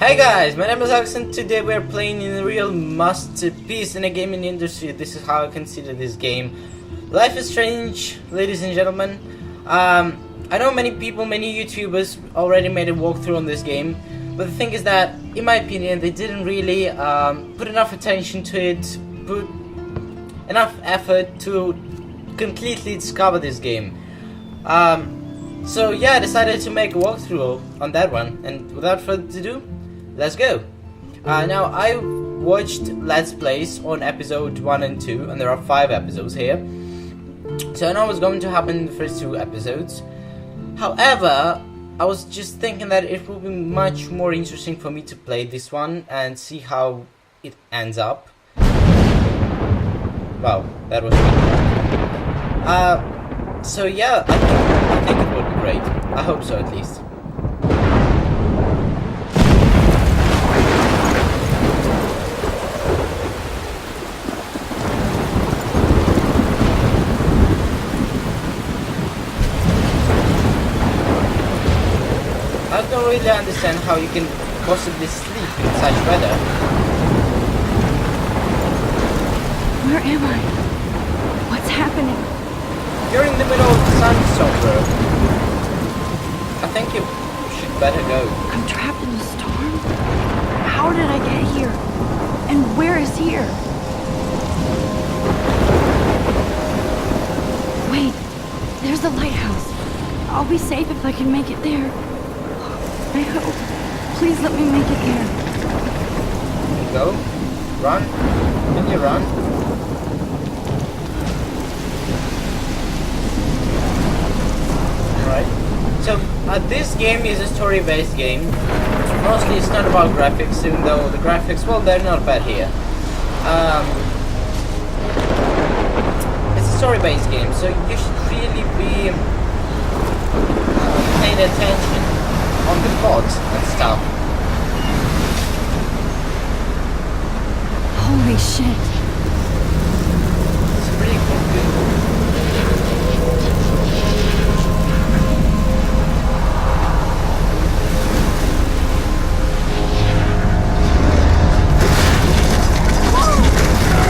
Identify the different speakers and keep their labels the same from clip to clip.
Speaker 1: Hey guys, my name is Alex and today we're playing in a real masterpiece in the gaming industry. This is how I consider this game. Life is Strange, ladies and gentlemen. I know many people, many YouTubers already made a walkthrough on this game, but the thing is that, in my opinion, they didn't really put enough attention to it, put enough effort to completely discover this game. So yeah, I decided to make a walkthrough on that one, and without further ado, let's go. Now, I watched Let's Plays on episode 1 and 2, and there are 5 episodes here. So I know what's going to happen in the first 2 episodes. However, I was just thinking that it would be much more interesting for me to play this one and see how it ends up. Wow, that was weird. So yeah, I think it would be great. I hope so, at least. I don't really understand how you can possibly sleep in such weather.
Speaker 2: Where am I? What's happening?
Speaker 1: You're in the middle of the sandstorm, bro. I think you should better go.
Speaker 2: I'm trapped in a storm? How did I get here? And where is here? Wait, there's the lighthouse. I'll be safe if I can make it there. I hope. Please let me make it there.
Speaker 1: Go. Run. Can you run? Alright. So, this game is a story-based game. Mostly it's not about graphics, even though the graphics, well, they're not bad here. It's a story-based game, so you should really be paying attention on the plot and stuff.
Speaker 2: Holy shit.
Speaker 1: It's a pretty cool game.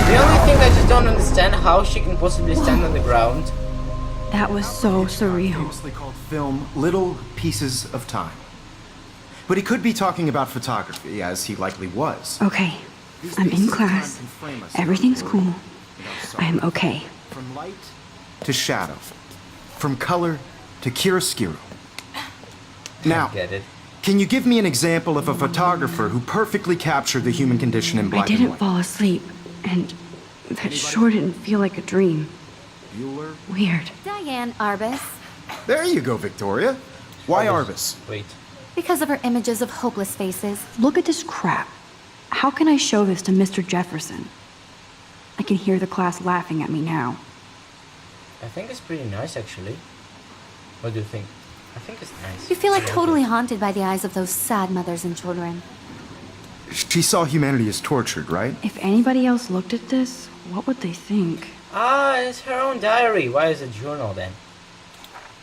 Speaker 1: The only thing I just don't understand how she can possibly stand on the ground.
Speaker 2: That was so surreal.
Speaker 3: Famously called film Little Pieces of Time. But he could be talking about photography, as he likely was.
Speaker 2: Okay, I'm in class. Everything's cool. I am okay.
Speaker 3: From light to shadow. From color to chiaroscuro. Now,
Speaker 1: Get it.
Speaker 3: can you give me an example of a photographer who perfectly captured the human condition in
Speaker 2: I
Speaker 3: black and
Speaker 2: didn't
Speaker 3: white?
Speaker 2: fall asleep, and that sure didn't feel like a dream.
Speaker 3: Bueller?
Speaker 2: Weird.
Speaker 4: Diane Arbus,
Speaker 3: There you go, Victoria. Why Arbus?
Speaker 1: Wait.
Speaker 4: because of her images of hopeless faces.
Speaker 2: Look at this crap. How can I show this to Mr. Jefferson? I can hear the class laughing at me now.
Speaker 1: I think it's pretty nice, actually. What do you think? I think it's nice.
Speaker 4: You feel like
Speaker 1: It's
Speaker 4: totally haunted by the eyes of those sad mothers and children.
Speaker 3: She saw humanity as tortured, right?
Speaker 2: If anybody else looked at this, what would they think?
Speaker 1: Ah, it's her own diary. Why is it journal then?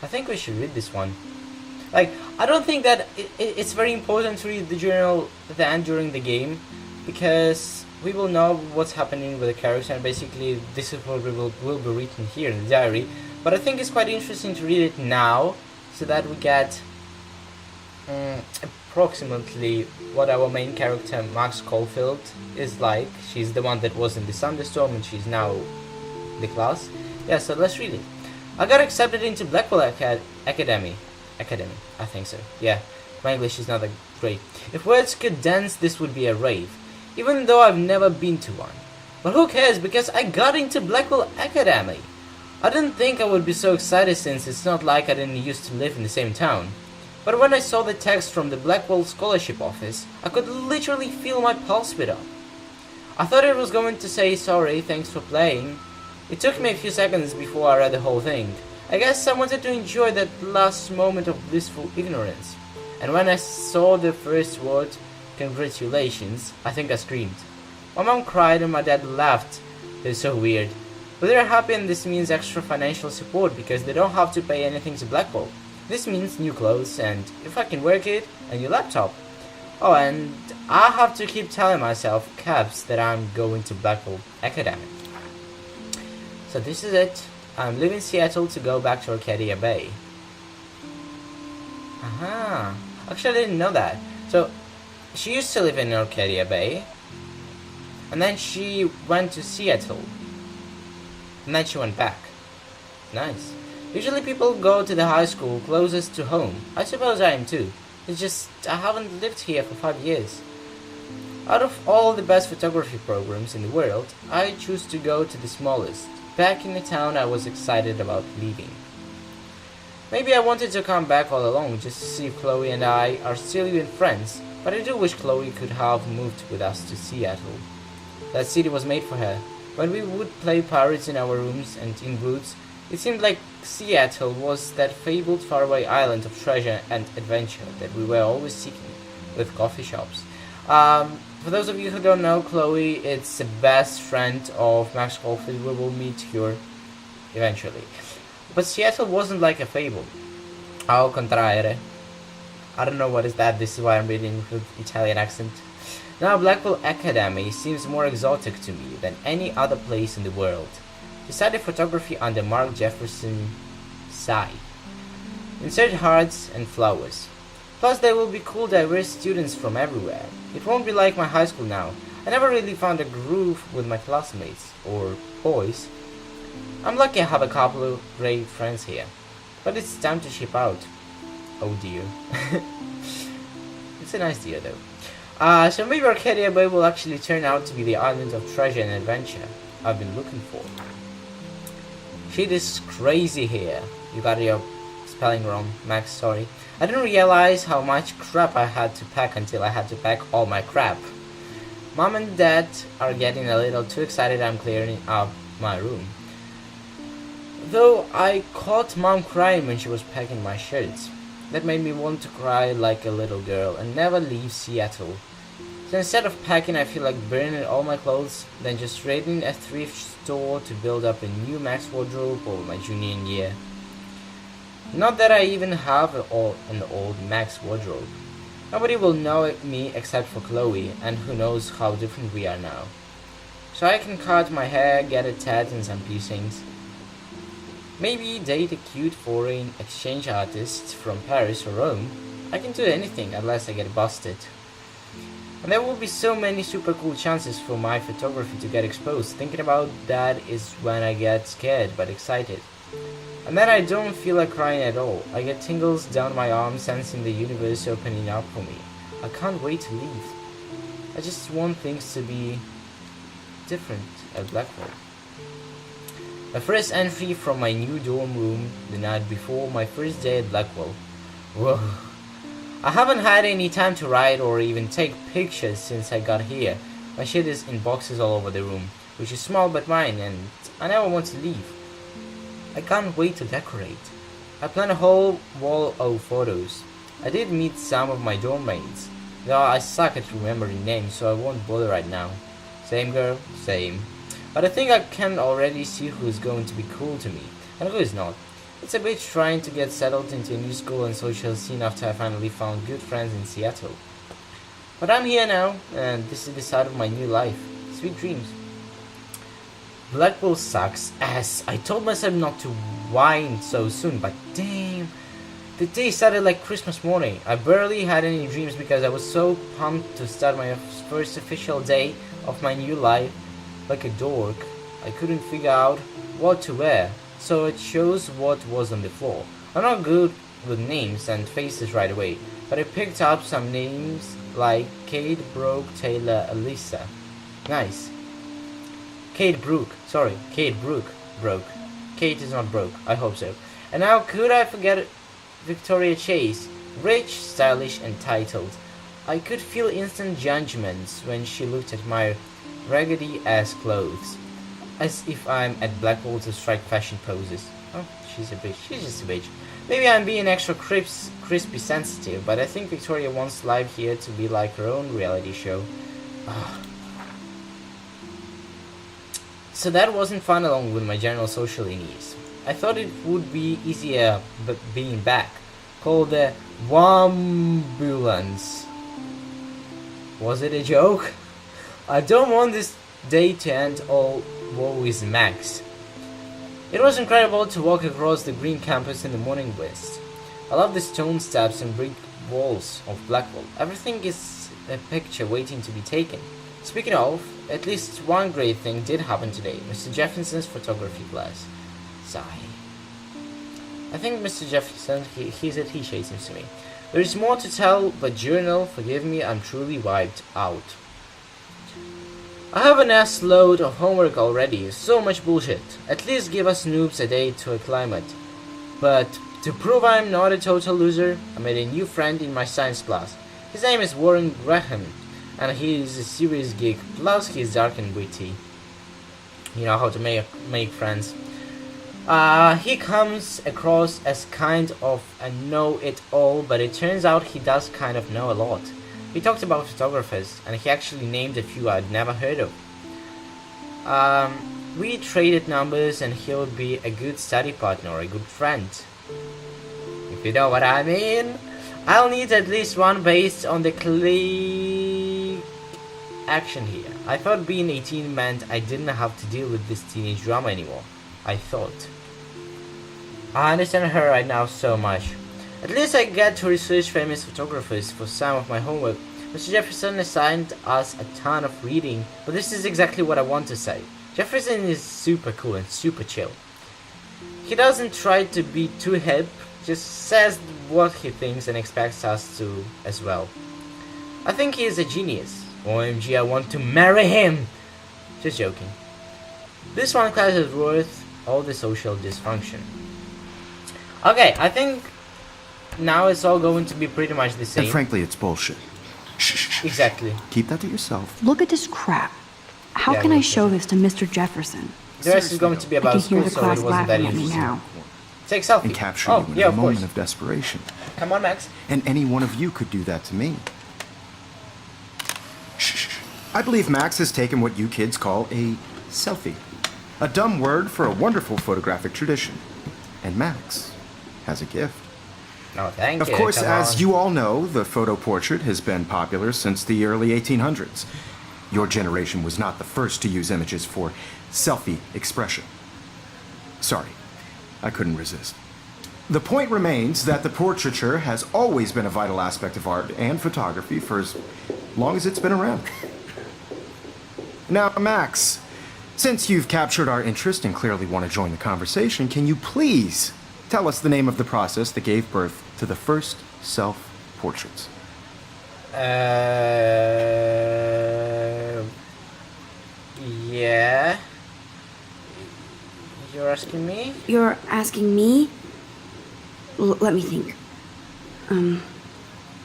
Speaker 1: I think we should read this one. Like, I don't think that it's very important to read the journal then during the game, because we will know what's happening with the character, and basically this is what will be written here in the diary. But I think it's quite interesting to read it now, so that we get approximately what our main character Max Caulfield is like. She's the one that was in the thunderstorm, and she's now in the class. Yeah, so let's read it. I got accepted into Blackwell Academy, I think so. Yeah, my English is not that great. If words could dance, this would be a rave, even though I've never been to one. But who cares, because I got into Blackwell Academy. I didn't think I would be so excited, since it's not like I didn't used to live in the same town. But when I saw the text from the Blackwell Scholarship Office, I could literally feel my pulse speed up. I thought it was going to say sorry, thanks for playing. It took me a few seconds before I read the whole thing. I guess I wanted to enjoy that last moment of blissful ignorance. And when I saw the first word, congratulations, I think I screamed. My mom cried and my dad laughed. They're so weird. But they're happy, and this means extra financial support because they don't have to pay anything to Blackwell. This means new clothes and, if I can work it, a new laptop. Oh, and I have to keep telling myself, Cabs, that I'm going to Blackwell Academy. So this is it. I'm leaving Seattle to go back to Arcadia Bay. Aha. Actually, I didn't know that. So, she used to live in Arcadia Bay. And then she went to Seattle. And then she went back. Nice. Usually people go to the high school closest to home. I suppose I am too. It's just, I haven't lived here for 5 years. Out of all the best photography programs in the world, I choose to go to the smallest. Back in the town I was excited about leaving. Maybe I wanted to come back all along just to see if Chloe and I are still even friends, but I do wish Chloe could have moved with us to Seattle. That city was made for her. When we would play pirates in our rooms and in woods, it seemed like Seattle was that fabled faraway island of treasure and adventure that we were always seeking, with coffee shops. For those of you who don't know, Chloe is the best friend of Max Caulfield. We will meet her eventually. But Seattle wasn't like a fable. Ao contraire. I don't know what is that. This is why I'm reading with Italian accent. Now Blackwell Academy seems more exotic to me than any other place in the world. She studied photography under Mark Jefferson Sai. Insert hearts and flowers. Plus there will be cool diverse students from everywhere. It won't be like my high school now. I never really found a groove with my classmates, or boys. I'm lucky I have a couple of great friends here. But it's time to ship out. Oh dear. It's a nice deer though. So maybe Arcadia Bay will actually turn out to be the island of treasure and adventure I've been looking for. Shit is crazy here. You got your spelling wrong, Max, sorry. I didn't realize how much crap I had to pack until I had to pack all my crap. Mom and Dad are getting a little too excited I'm clearing up my room. Though I caught Mom crying when she was packing my shirts. That made me want to cry like a little girl and never leave Seattle. So instead of packing, I feel like burning all my clothes, then just raiding a thrift store to build up a new Max wardrobe over my junior year. Not that I even have an old Max wardrobe. Nobody will know me except for Chloe, and who knows how different we are now. So I can cut my hair, get a tat and some piercings. Maybe date a cute foreign exchange artist from Paris or Rome. I can do anything unless I get busted. And there will be so many super cool chances for my photography to get exposed. Thinking about that is when I get scared but excited. And then I don't feel like crying at all. I get tingles down my arms, sensing the universe opening up for me. I can't wait to leave. I just want things to be different at Blackwell. My first entry from my new dorm room the night before my first day at Blackwell. Whoa. I haven't had any time to write or even take pictures since I got here. My shit is in boxes all over the room, which is small but mine, and I never want to leave. I can't wait to decorate. I plan a whole wall of photos. I did meet some of my dorm mates, though I suck at remembering names, so I won't bother right now. Same girl, same. But I think I can already see who is going to be cool to me, and who is not. It's a bit trying to get settled into a new school and social scene after I finally found good friends in Seattle. But I'm here now, and this is the start of my new life. Sweet dreams. Blackwell sucks ass. I told myself not to whine so soon, but damn. The day started like Christmas morning. I barely had any dreams because I was so pumped to start my first official day of my new life. Like a dork, I couldn't figure out what to wear, so it shows what was on the floor. I'm not good with names and faces right away, but I picked up some names like Kate, Brooke, Taylor, Alyssa. Nice. Kate Brooke. Broke. Kate is not broke. I hope so. And how could I forget Victoria Chase? Rich, stylish, and titled. I could feel instant judgments when she looked at my raggedy-ass clothes. As if I'm at Blackwell to strike fashion poses. Oh, she's a bitch. She's just a bitch. Maybe I'm being extra crispy sensitive, but I think Victoria wants life here to be like her own reality show. So that wasn't fun along with my general social needs. I thought it would be easier being back. Called the Wambulance. Was it a joke? I don't want this day to end all woe is Max. It was incredible to walk across the green campus in the morning mist. I love the stone steps and brick walls of Blackwell. Everything is a picture waiting to be taken. Speaking of, at least one great thing did happen today. Mr. Jefferson's photography class. Sigh. I think Mr. Jefferson, he's a he seems to me. There is more to tell, but journal, forgive me, I'm truly wiped out. I have an ass load of homework already, so much bullshit. At least give us noobs a day to acclimate. But to prove I'm not a total loser, I made a new friend in my science class. His name is Warren Graham, and he is a serious geek, plus he is dark and witty. You know how to make friends. He comes across as kind of a know-it-all, but it turns out he does kind of know a lot. We talked about photographers, and he actually named a few I'd never heard of. We traded numbers, and he would be a good study partner or a good friend. If you know what I mean. I'll need at least one based on the click action here. I thought being 18 meant I didn't have to deal with this teenage drama anymore. I thought. I understand her right now so much. At least I get to research famous photographers for some of my homework. Mr. Jefferson assigned us a ton of reading, but this is exactly what I want to say. Jefferson is super cool and super chill. He doesn't try to be too hip, just says what he thinks and expects us to as well. I think he is a genius. OMG, I want to marry him! Just joking. This one class is worth all the social dysfunction. Okay, I think now it's all going to be pretty much the same.
Speaker 3: And frankly, it's bullshit. Shh.
Speaker 1: Exactly.
Speaker 3: Keep that to yourself.
Speaker 2: Look at this crap. How
Speaker 1: Yeah,
Speaker 2: can I
Speaker 1: we'll
Speaker 2: show
Speaker 1: see.
Speaker 2: this to Mr. Jefferson?
Speaker 1: The rest is going to be
Speaker 2: I
Speaker 1: about
Speaker 2: can hear
Speaker 1: school,
Speaker 2: the
Speaker 1: so
Speaker 2: class
Speaker 1: it wasn't that
Speaker 2: laughing at me
Speaker 1: interesting.
Speaker 2: now.
Speaker 1: Take selfie.
Speaker 3: And capture
Speaker 1: Oh,
Speaker 3: you in
Speaker 1: yeah,
Speaker 3: a
Speaker 1: of
Speaker 3: moment
Speaker 1: course.
Speaker 3: of desperation.
Speaker 1: Come on, Max.
Speaker 3: And any one of you could do that to me. Shh. I believe Max has taken what you kids call a selfie. A dumb word for a wonderful photographic tradition. And Max has a gift.
Speaker 1: No, thank
Speaker 3: Of
Speaker 1: you.
Speaker 3: course,
Speaker 1: come
Speaker 3: as
Speaker 1: on.
Speaker 3: you all know, the photo portrait has been popular since the early 1800s. Your generation was not the first to use images for selfie expression. Sorry, I couldn't resist. The point remains that the portraiture has always been a vital aspect of art and photography for as long as it's been around. Now, Max, since you've captured our interest and clearly want to join the conversation, can you please tell us the name of the process that gave birth to the first self-portraits?
Speaker 1: Yeah. You're asking me?
Speaker 2: You're asking me? Let me think.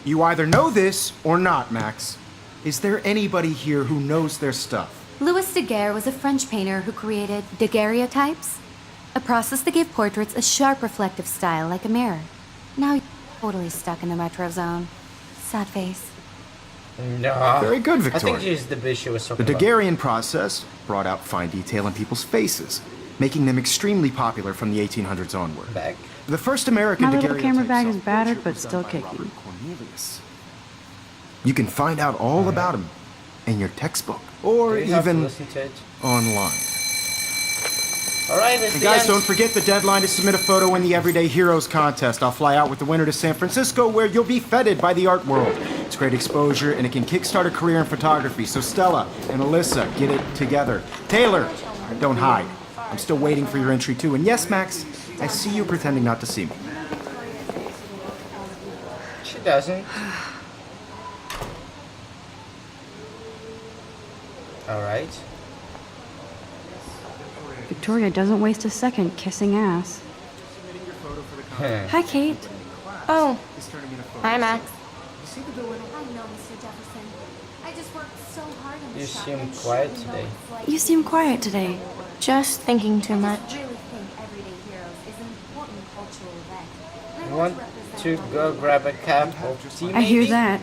Speaker 3: You either know this or not, Max. Is there anybody here who knows their stuff?
Speaker 4: Louis Daguerre was a French painter who created daguerreotypes, a process that gave portraits a sharp reflective style like a mirror. Now you're totally stuck in the retro zone. Sad face.
Speaker 1: No.
Speaker 3: Very good,
Speaker 1: I
Speaker 3: Victoria.
Speaker 1: think she's the bitch she was
Speaker 3: The
Speaker 1: talking about.
Speaker 3: Daguerrean process brought out fine detail in people's faces, making them extremely popular from the 1800s onward.
Speaker 1: Back.
Speaker 3: The first American
Speaker 2: My little
Speaker 3: daguerreotype
Speaker 2: camera bag is
Speaker 3: self-portrait
Speaker 2: battered, but
Speaker 3: was done
Speaker 2: still
Speaker 3: by
Speaker 2: kicking.
Speaker 3: Robert Cornelius. You can find out all about him in your textbook or
Speaker 1: Do you have to
Speaker 3: even
Speaker 1: listen to it?
Speaker 3: online.
Speaker 1: Alright, it's
Speaker 3: And
Speaker 1: the
Speaker 3: guys,
Speaker 1: end.
Speaker 3: don't forget the deadline to submit a photo in the Everyday Heroes contest. I'll fly out with the winner to San Francisco, where you'll be feted by the art world. It's great exposure, and it can kickstart a career in photography. So Stella and Alyssa, get it together. Taylor, don't hide. I'm still waiting for your entry too. And yes, Max, I see you pretending not to see me.
Speaker 1: She doesn't. Alright.
Speaker 2: Victoria doesn't waste a second kissing ass. Hi, Kate.
Speaker 5: Oh, hi, Max.
Speaker 4: I know, Mr. Jefferson. I just worked so hard in
Speaker 1: You
Speaker 4: the shop.
Speaker 1: seem
Speaker 4: and
Speaker 1: quiet
Speaker 4: even though
Speaker 1: today.
Speaker 4: it's like-
Speaker 2: You seem quiet today.
Speaker 5: Just thinking too
Speaker 4: I
Speaker 5: much.
Speaker 4: just really think Everyday Heroes is an important cultural event. And I
Speaker 1: You want
Speaker 4: represent
Speaker 1: to
Speaker 4: all
Speaker 1: go
Speaker 4: the-
Speaker 1: grab a cup of tea,
Speaker 2: I hear
Speaker 1: maybe?
Speaker 2: that.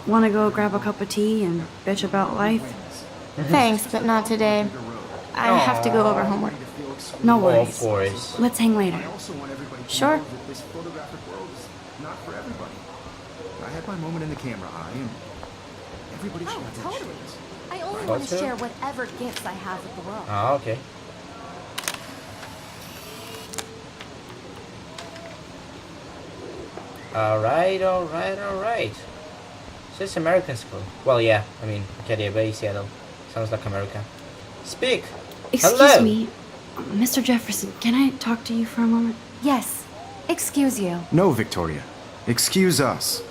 Speaker 2: Want to go grab a cup of tea and bitch about life?
Speaker 5: Thanks, but not today. I have to go over homework.
Speaker 2: No
Speaker 1: Oh,
Speaker 2: worries.
Speaker 1: of course.
Speaker 2: Let's hang later.
Speaker 3: also want everybody to
Speaker 5: Sure.
Speaker 3: know that this photographic world is not for everybody. I had my moment in the camera eye, and Everybody should
Speaker 4: Oh,
Speaker 3: have
Speaker 4: totally.
Speaker 3: chance.
Speaker 4: I only want to
Speaker 1: Also?
Speaker 4: share whatever gifts I have with the world.
Speaker 1: Ah, okay. Alright. So it's American school. Well, yeah, I mean, Acadia Bay, Seattle. Sounds like America. Speak!
Speaker 2: Excuse
Speaker 1: Hello.
Speaker 2: me, Mr. Jefferson, can I talk to you for a moment?
Speaker 4: Yes. Excuse you.
Speaker 3: No, Victoria. Excuse us.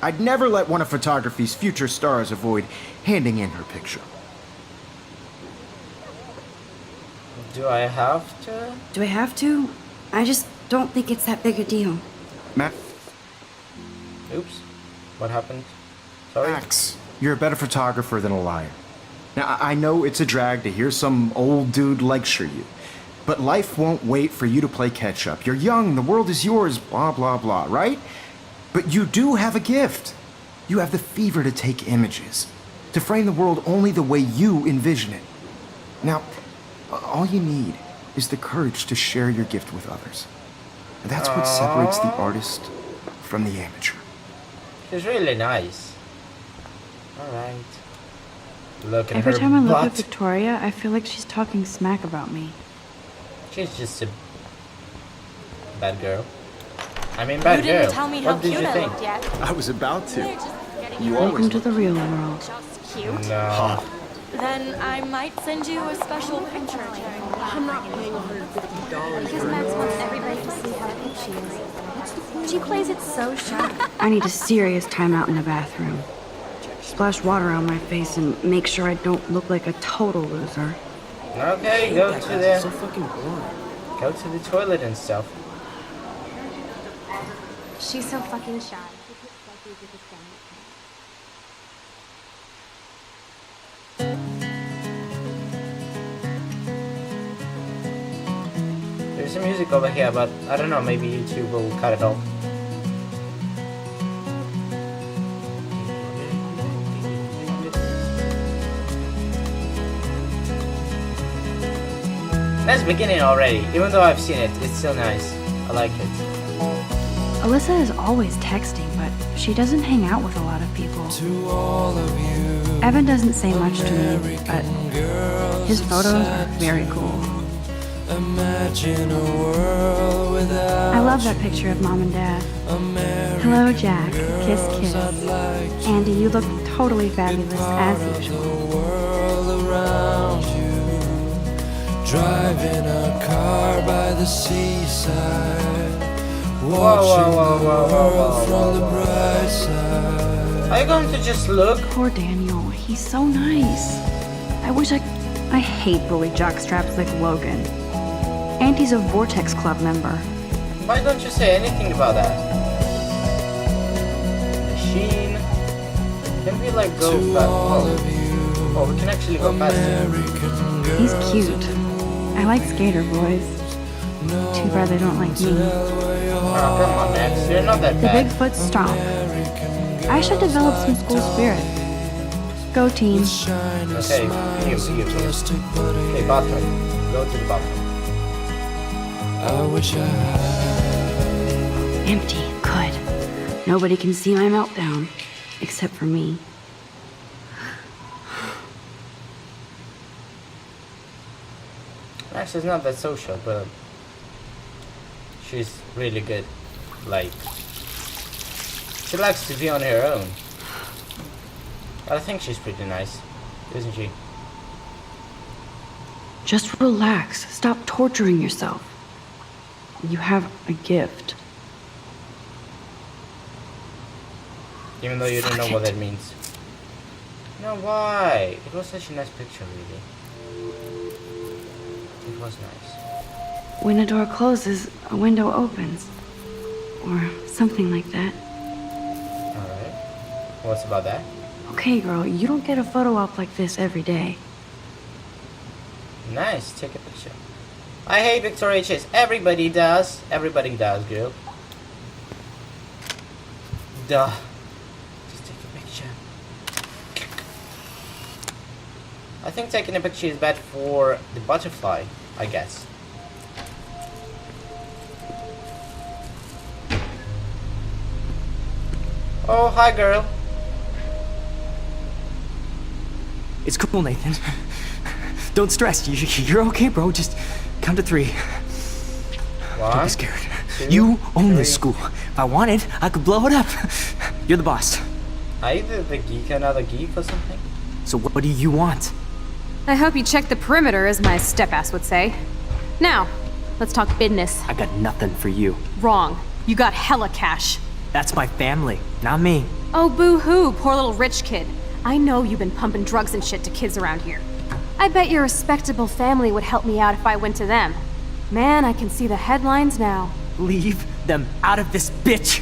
Speaker 3: I'd never let one of photography's future stars avoid handing in her picture.
Speaker 1: Do I have to?
Speaker 2: Do I have to? I just don't think it's that big a deal.
Speaker 3: Max,
Speaker 1: Oops. What happened? Sorry?
Speaker 3: you're a better photographer than a liar. Now, I know it's a drag to hear some old dude lecture you, but life won't wait for you to play catch up. You're young, the world is yours, blah, blah, blah, right? But you do have a gift. You have the fever to take images, to frame the world only the way you envision it. Now, all you need is the courage to share your gift with others. And that's what separates the artist from the amateur.
Speaker 1: She's really nice. Alright. Look at
Speaker 2: Every
Speaker 1: her
Speaker 2: time I look
Speaker 1: butt.
Speaker 2: at Victoria, I feel like she's talking smack about me.
Speaker 1: She's just a bad girl. I mean, bad
Speaker 5: You
Speaker 1: girl.
Speaker 5: didn't tell me how
Speaker 1: What did
Speaker 5: cute
Speaker 1: you
Speaker 5: I
Speaker 1: think?
Speaker 5: looked yet.
Speaker 3: I was about to. You
Speaker 2: Welcome
Speaker 3: always
Speaker 2: to the real world.
Speaker 5: Just cute.
Speaker 1: No.
Speaker 5: Then I might send you a special picture.
Speaker 6: I'm not paying $150.
Speaker 4: Because Max wants everybody to see how cute she is. She plays it so sharp.
Speaker 2: I need a serious timeout in the bathroom. Splash water on my face and make sure I don't look like a total loser.
Speaker 1: Okay, go to the
Speaker 6: So fucking boring.
Speaker 1: go to the toilet and stuff.
Speaker 4: She's so fucking shy.
Speaker 1: There's some music over here, but I don't know, maybe YouTube will cut it off. Nice beginning already. Even though I've seen it, it's still nice. I like it.
Speaker 2: Alyssa is always texting, but she doesn't hang out with a lot of people. Evan doesn't say much to me, but his photos are very cool. I love that picture of Mom and Dad. Hello, Jack. Kiss, kiss. Andy, you look totally fabulous as usual.
Speaker 7: Driving a car by the seaside,
Speaker 1: Whoa,
Speaker 7: watching the world from the
Speaker 1: whoa.
Speaker 7: bright side.
Speaker 1: Are you going to just look?
Speaker 2: Poor Daniel. He's so nice. I hate bully jockstraps like Logan. And he's a Vortex Club member.
Speaker 1: Why don't you say anything about that? Machine. Can we like go fast? Oh, we can actually go faster.
Speaker 2: He's cute. I like skater boys. Too bad they don't like me.
Speaker 1: Oh, come on, Max. You're not that
Speaker 2: The
Speaker 1: bad.
Speaker 2: Bigfoot's strong. I should develop some school spirit. Go team.
Speaker 1: Okay, you. Okay, bathroom. Go to the bathroom.
Speaker 7: I wish I had.
Speaker 2: Empty. Good. Nobody can see my meltdown. Except for me.
Speaker 1: Max is not that social, but she's really good. Like, she likes to be on her own. But I think she's pretty nice, isn't she?
Speaker 2: Just relax. Stop torturing yourself. You have a gift.
Speaker 1: Even though you don't know
Speaker 2: Fuck
Speaker 1: what
Speaker 2: it.
Speaker 1: that means. No, why? It was such a nice picture, really. It was nice.
Speaker 2: When a door closes, a window opens. Or something like that.
Speaker 1: Alright. What's about that?
Speaker 2: Okay, girl, you don't get a photo op like this every day.
Speaker 1: Nice, take a picture. I hate Victoria Chase. Everybody does. Everybody does, girl. Duh. Just take a picture. I think taking a picture is bad for the butterfly, I guess. Oh, hi, girl.
Speaker 8: It's cool, Nathan. Don't stress. You're okay, bro. Just count to 3. Don't be
Speaker 1: One,
Speaker 8: scared.
Speaker 1: 2,
Speaker 8: You own this
Speaker 1: 3.
Speaker 8: school. If I wanted, I could blow it up. You're the boss.
Speaker 1: Are you the geek, another geek or something?
Speaker 8: So what do you want?
Speaker 9: I hope you checked the perimeter, as my step-ass would say. Now, let's talk business.
Speaker 8: I got nothing for you.
Speaker 9: Wrong. You got hella cash.
Speaker 8: That's my family, not me.
Speaker 9: Oh, boo-hoo, poor little rich kid. I know you've been pumping drugs and shit to kids around here. I bet your respectable family would help me out if I went to them. Man, I can see the headlines now.
Speaker 8: Leave them out of this bitch.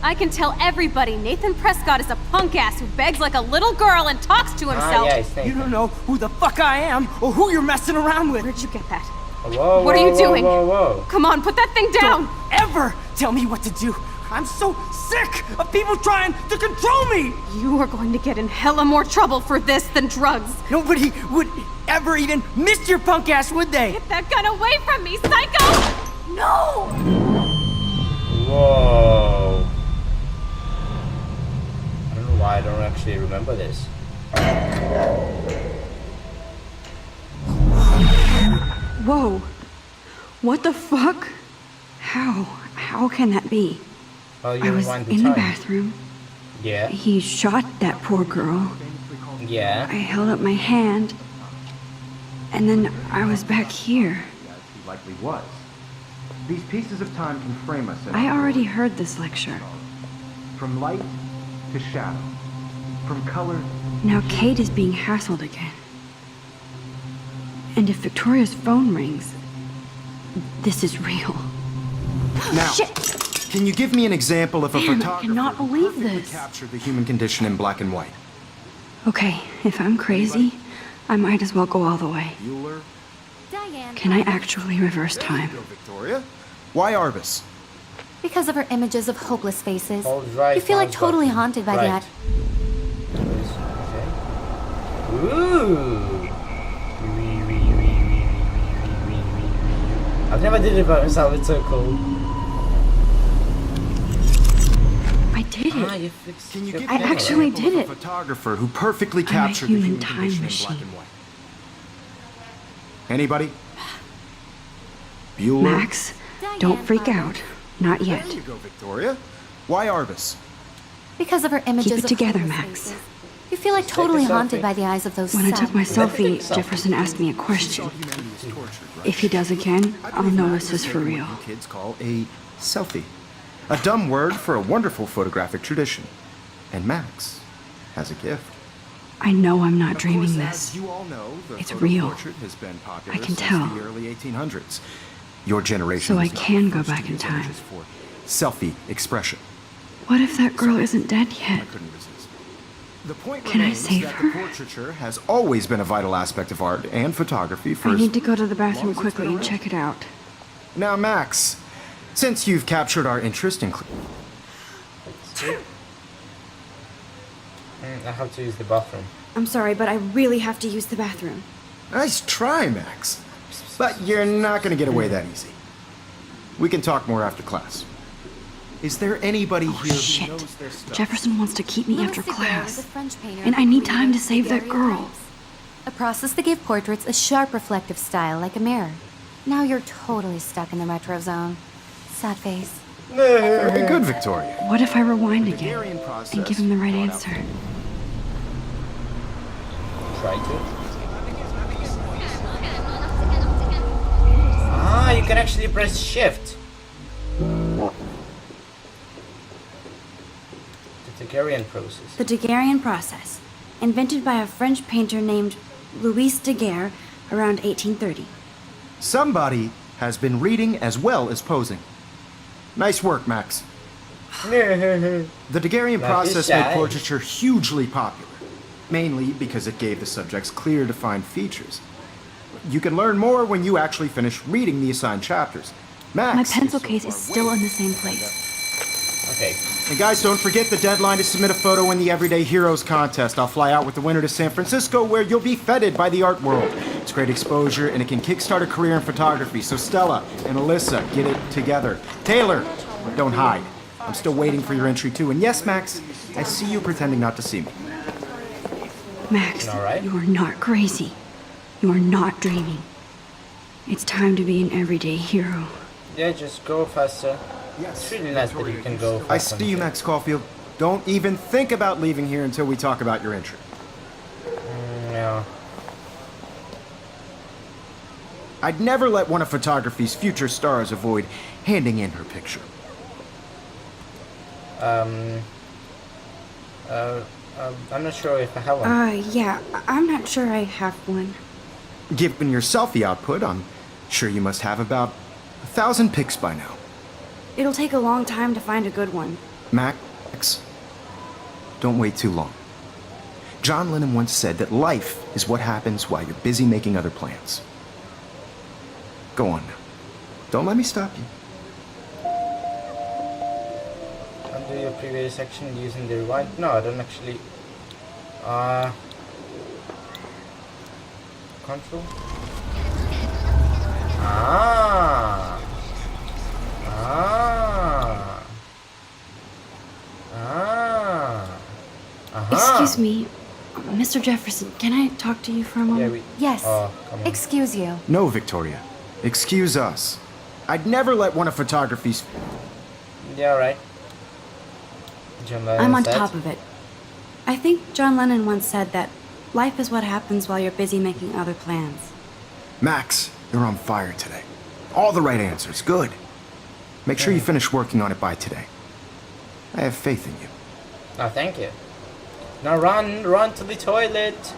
Speaker 9: I can tell everybody Nathan Prescott is a punk ass who begs like a little girl and talks to himself.
Speaker 1: Ah, yes,
Speaker 8: You don't know who the fuck I am or who you're messing around with.
Speaker 9: Where'd you get that?
Speaker 1: Whoa,
Speaker 9: What are you doing?
Speaker 1: Whoa, whoa.
Speaker 9: Come on, put that thing down!
Speaker 8: Don't ever tell me what to do. I'm so sick of people trying to control me.
Speaker 9: You are going to get in hella more trouble for this than drugs.
Speaker 8: Nobody would ever even miss your punk ass, would they?
Speaker 9: Get that gun away from me, psycho! No!
Speaker 1: Whoa. I don't know why I don't actually remember this.
Speaker 2: Whoa. What the fuck? How can that be?
Speaker 1: Well, you
Speaker 2: I was
Speaker 1: rewind
Speaker 2: in the
Speaker 1: time.
Speaker 2: bathroom.
Speaker 1: Yeah.
Speaker 2: He shot that poor girl.
Speaker 1: Yeah.
Speaker 2: I held up my hand. And then I was back here.
Speaker 3: He likely was. These pieces of time can frame us in
Speaker 2: I already heard this lecture.
Speaker 3: from light to shadow, from color.
Speaker 2: Now Kate is being hassled again. And if Victoria's phone rings, this is real.
Speaker 3: Now,
Speaker 2: Shit!
Speaker 3: can you give me an example of a
Speaker 2: Damn, I
Speaker 3: photographer
Speaker 2: cannot
Speaker 3: who
Speaker 2: believe
Speaker 3: perfectly
Speaker 2: this.
Speaker 3: captured the human condition in black and white?
Speaker 2: Okay, if I'm crazy, I might as well go all the way.
Speaker 3: Bueller?
Speaker 4: Diane.
Speaker 2: Can I actually reverse time?
Speaker 3: There you go, Victoria. Why Arbus?
Speaker 4: Because of her images of hopeless faces.
Speaker 1: Hold right
Speaker 4: You feel like
Speaker 1: mouse
Speaker 4: totally
Speaker 1: button.
Speaker 4: haunted by
Speaker 1: Right.
Speaker 4: that.
Speaker 1: Okay. Ooh. I've never did it by myself. It's so cool.
Speaker 2: I did
Speaker 1: Ah,
Speaker 2: it.
Speaker 1: you fixed
Speaker 3: Can you
Speaker 1: your
Speaker 3: give
Speaker 2: I
Speaker 3: me an
Speaker 1: camera.
Speaker 2: actually
Speaker 3: example
Speaker 2: did
Speaker 3: of a
Speaker 2: it.
Speaker 3: photographer who perfectly
Speaker 2: I'm a
Speaker 3: captured the
Speaker 2: human
Speaker 3: human
Speaker 2: time
Speaker 3: condition in
Speaker 2: machine.
Speaker 3: black and white? Anybody? Bueller?
Speaker 2: Max, don't freak out. Not yet.
Speaker 3: There you go, Victoria. Why Arbus?
Speaker 4: Because of her images
Speaker 2: it
Speaker 4: of
Speaker 2: together,
Speaker 4: hopeless
Speaker 2: Max.
Speaker 4: faces. You feel like totally
Speaker 1: selfie.
Speaker 4: haunted by the eyes of those
Speaker 2: When I
Speaker 4: sad
Speaker 2: took my
Speaker 4: people.
Speaker 2: selfie,
Speaker 1: selfie.
Speaker 2: Jefferson asked me a question.
Speaker 3: Humanity is tortured, right?
Speaker 2: If he does again,
Speaker 3: I
Speaker 2: I'll
Speaker 3: believe
Speaker 2: know
Speaker 3: that
Speaker 2: this is for
Speaker 3: what
Speaker 2: real.
Speaker 3: you kids call a selfie. A dumb word for a wonderful photographic tradition. And Max has a gift.
Speaker 2: I know I'm not
Speaker 3: Of
Speaker 2: dreaming
Speaker 3: course,
Speaker 2: this.
Speaker 3: as you all know, the
Speaker 2: It's
Speaker 3: photo
Speaker 2: real.
Speaker 3: portrait has been popular
Speaker 2: I can
Speaker 3: since
Speaker 2: tell.
Speaker 3: the early 1800s. Your generation
Speaker 2: So I
Speaker 3: was not
Speaker 2: can
Speaker 3: the
Speaker 2: go
Speaker 3: first to
Speaker 2: back in
Speaker 3: use
Speaker 2: time.
Speaker 3: images for selfie expression.
Speaker 2: What if that girl isn't dead
Speaker 3: I
Speaker 2: yet?
Speaker 3: couldn't resist. The point
Speaker 2: Can I
Speaker 3: remains
Speaker 2: save
Speaker 3: that
Speaker 2: her?
Speaker 3: the portraiture has always been a vital aspect of art and photography for
Speaker 2: I
Speaker 3: as
Speaker 2: need to go to the bathroom
Speaker 3: long as it's
Speaker 2: quickly
Speaker 3: been
Speaker 2: and check it out.
Speaker 3: Now, Max, since you've captured our interest in
Speaker 1: I have to use the bathroom.
Speaker 2: I'm sorry, but I really have to use the bathroom.
Speaker 3: nice try, Max, but you're not going to get away that easy. We can talk more after class. Is there anybody
Speaker 2: Oh
Speaker 3: here
Speaker 2: shit.
Speaker 3: who knows their stuff?
Speaker 2: Jefferson wants to keep me
Speaker 4: Louis
Speaker 2: after
Speaker 4: Daguerre
Speaker 2: class.
Speaker 4: was a French painter
Speaker 2: And I
Speaker 4: who
Speaker 2: need time to
Speaker 4: created
Speaker 2: save that girl.
Speaker 4: daguerreotypes, a process that gave portraits a sharp reflective style like a mirror. Now you're totally stuck in the retro zone. Sad face.
Speaker 3: Very good, Victoria.
Speaker 2: What if I rewind
Speaker 3: The
Speaker 2: again
Speaker 3: Daguerrean process
Speaker 2: and give him the right
Speaker 3: brought out
Speaker 2: answer?
Speaker 1: Try to. Ah, you can actually press shift. The Daguerrean process.
Speaker 2: The Daguerrean process, invented by a French painter named Louis Daguerre around 1830.
Speaker 3: Somebody has been reading as well as posing. Nice work, Max. The Daguerrean
Speaker 1: Not
Speaker 3: process
Speaker 1: shy.
Speaker 3: made portraiture hugely popular, mainly because it gave the subjects clear, defined features. You can learn more when you actually finish reading the assigned chapters. Max,
Speaker 2: My pencil
Speaker 3: so
Speaker 2: case
Speaker 3: far
Speaker 2: is still
Speaker 3: way-
Speaker 2: in the same place.
Speaker 1: Okay.
Speaker 3: And guys, don't forget the deadline to submit a photo in the Everyday Heroes contest. I'll fly out with the winner to San Francisco, where you'll be feted by the art world. It's great exposure, and it can kickstart a career in photography. So Stella and Alyssa, get it together. Taylor, don't hide. I'm still waiting for your entry too. And yes, Max, I see you pretending not to see me.
Speaker 2: Max,
Speaker 1: Alright.
Speaker 2: you are not crazy. You are not dreaming. It's time to be an everyday hero.
Speaker 1: Yeah, just go faster.
Speaker 3: Yes.
Speaker 1: It's really nice that you can go faster.
Speaker 3: I see you, Max Caulfield. Don't even think about leaving here until we talk about your entry.
Speaker 1: Yeah.
Speaker 3: I'd never let one of photography's future stars avoid handing in her picture.
Speaker 1: I'm not sure if I have one.
Speaker 2: Yeah, I'm not sure I have one.
Speaker 3: Given your selfie output, I'm sure you must have about 1,000 pics by now.
Speaker 2: It'll take a long time to find a good one.
Speaker 3: Max, don't wait too long. John Lennon once said that life is what happens while you're busy making other plans. Go on now. Don't let me stop you.
Speaker 1: Undo your previous action using the rewind. No, I don't actually. Control. Ah.
Speaker 2: Excuse me, Mr. Jefferson, can I talk to you for a moment?
Speaker 4: Yes.
Speaker 1: Oh, come on.
Speaker 4: Excuse you.
Speaker 3: No, Victoria. Excuse us. I'd never let one of photography's...
Speaker 1: Yeah, right. John Lennon
Speaker 2: I'm on
Speaker 1: said.
Speaker 2: top of it. I think John Lennon once said that life is what happens while you're busy making other plans.
Speaker 3: Max, you're on fire today. All the right answers. Good. Make sure you finish working on it by today. I have faith in you.
Speaker 1: Oh, thank you. Now run to the toilet.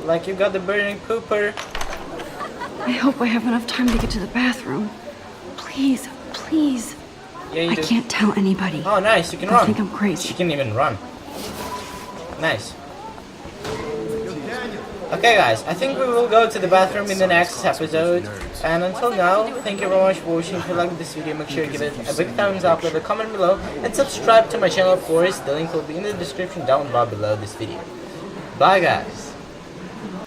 Speaker 1: Like you got the burning pooper.
Speaker 2: I hope I have enough time to get to the bathroom. Please, please.
Speaker 1: Yeah, you
Speaker 2: I
Speaker 1: do.
Speaker 2: can't tell anybody.
Speaker 1: Oh, nice. You can
Speaker 2: They'll
Speaker 1: run.
Speaker 2: think I'm crazy.
Speaker 1: She can even run. Nice. Okay, guys. I think we will go to the bathroom in the next episode. And until now, thank you very much for watching. If you liked this video, make sure you give it a big thumbs up, leave a comment below, and subscribe to my channel, of course. The link will be in the description down bar below this video. Bye, guys.